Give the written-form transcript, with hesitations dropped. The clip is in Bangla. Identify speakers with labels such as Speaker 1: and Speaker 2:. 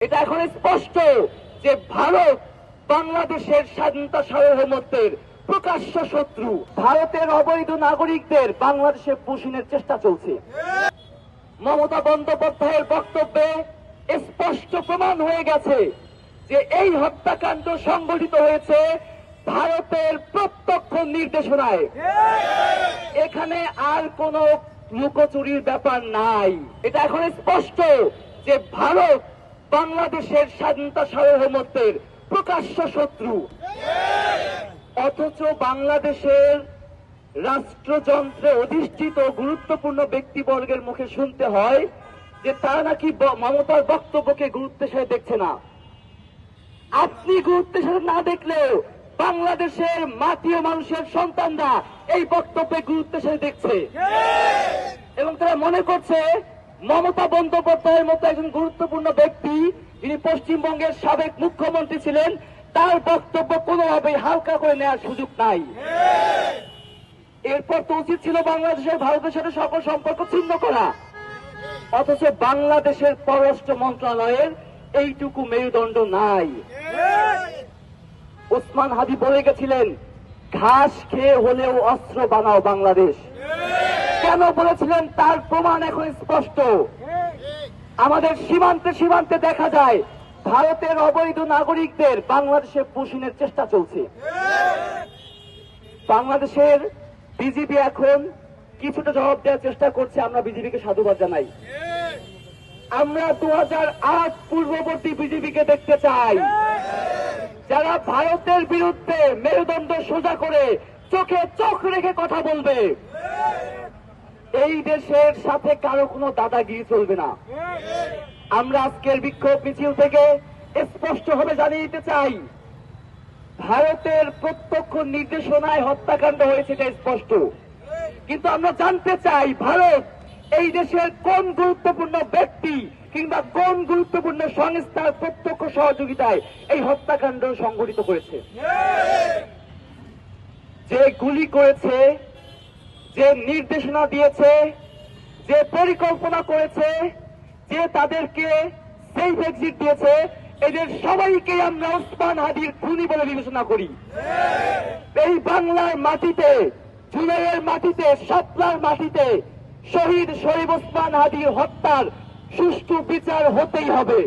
Speaker 1: এটা এখন স্পষ্ট যে ভারত বাংলাদেশের স্বাধীনতা সার্বভৌমত্বের প্রকাশ্য শত্রু। ভারতের অবৈধ নাগরিকদের বাংলাদেশে পুষিনের চেষ্টা চলছে। মমতা বন্দ্যোপাধ্যায়ের বক্তব্যে স্পষ্ট প্রমাণ হয়ে গেছে যে এই হত্যাকাণ্ড সংঘটিত হয়েছে ভারতের প্রত্যক্ষ নির্দেশনায়। এখানে আর কোন লুকোচুরির ব্যাপার নাই। এটা এখন স্পষ্ট যে ভারত বাংলাদেশের স্বাধীনতা সার্বভৌমত্বের প্রকাশ্য শত্রু। অথচ বাংলাদেশের রাষ্ট্রযন্ত্রে অধিষ্ঠিত গুরুত্বপূর্ণ ব্যক্তিবর্গের মুখে শুনতে হয় যে তারা নাকি মমতার বক্তব্যকে গুরুত্বের সাথে দেখছে না। আপনি গুরুত্বের সাথে না দেখলেও বাংলাদেশের মাটি ও মানুষের সন্তানরা এই বক্তব্যে গুরুত্বের সাথে দেখছে এবং তারা মনে করছে মমতা বন্দ্যোপাধ্যায়ের মতো একজন গুরুত্বপূর্ণ ব্যক্তি, যিনি পশ্চিমবঙ্গের সাবেক মুখ্যমন্ত্রী ছিলেন, তার বক্তব্য কোনোভাবেই হালকা করে নেওয়ার সুযোগ নাই। এরপর তো উচিত ছিল বাংলাদেশের ভারতের সাথে সকল সম্পর্ক ছিন্ন করা। অথচ বাংলাদেশের পররাষ্ট্র মন্ত্রণালয়ের এইটুকু মেরুদণ্ড নাই। ওসমান হাদি বলে গেছিলেন, ঘাস খেয়ে হলেও অস্ত্র বানাও বাংলাদেশ। কেন বলেছিলেন তার প্রমাণ এখন স্পষ্ট। আমাদের সীমান্তে সীমান্তে দেখা যায় ভারতের অবৈধ নাগরিকদের বাংলাদেশে পুষিনের চেষ্টা চলছে। বাংলাদেশের বিজিবি এখন কিছুটা জবাব দেওয়ার চেষ্টা করছে, আমরা বিজিবিকে সাধুবাদ জানাই। আমরা 2008 পূর্ববর্তী বিজিবিকে দেখতে চাই, যারা ভারতের বিরুদ্ধে মেরুদণ্ড সোজা করে চোখে চোখ রেখে কথা বলবে। এই দেশের সাথে কারো কোনো দাদাগিরি চলবে না। আমরা আজকের বিক্ষোভ মিছিল থেকে স্পষ্টভাবে জানিয়ে দিতে চাই, ভারতের প্রত্যক্ষ নির্দেশনায় হত্যাকাণ্ড হয়েছে, এটা স্পষ্ট। কিন্তু আমরা জানতে চাই ভারত এই দেশের কোন গুরুত্বপূর্ণ ব্যক্তি কিংবা কোন গুরুত্বপূর্ণ সংস্থার প্রত্যক্ষ সহযোগিতায় এই হত্যাকাণ্ড সংঘটিত করেছে। যে গুলি করেছে, যে নির্দেশনা দিয়েছে, যে পরিকল্পনা করেছে, যে তাদেরকে সেফ এক্সিট দিয়েছে, এদের সবাইকে আমরা ওসমান হাদির খুনি বলে বিবেচনা করি। এই বাংলার মাটিতে, জুলাইয়ের মাটিতে, শাপলার মাটিতে শহীদ শরীফ ওসমান হাদির হত্যার সুষ্ঠু বিচার হতেই হবে।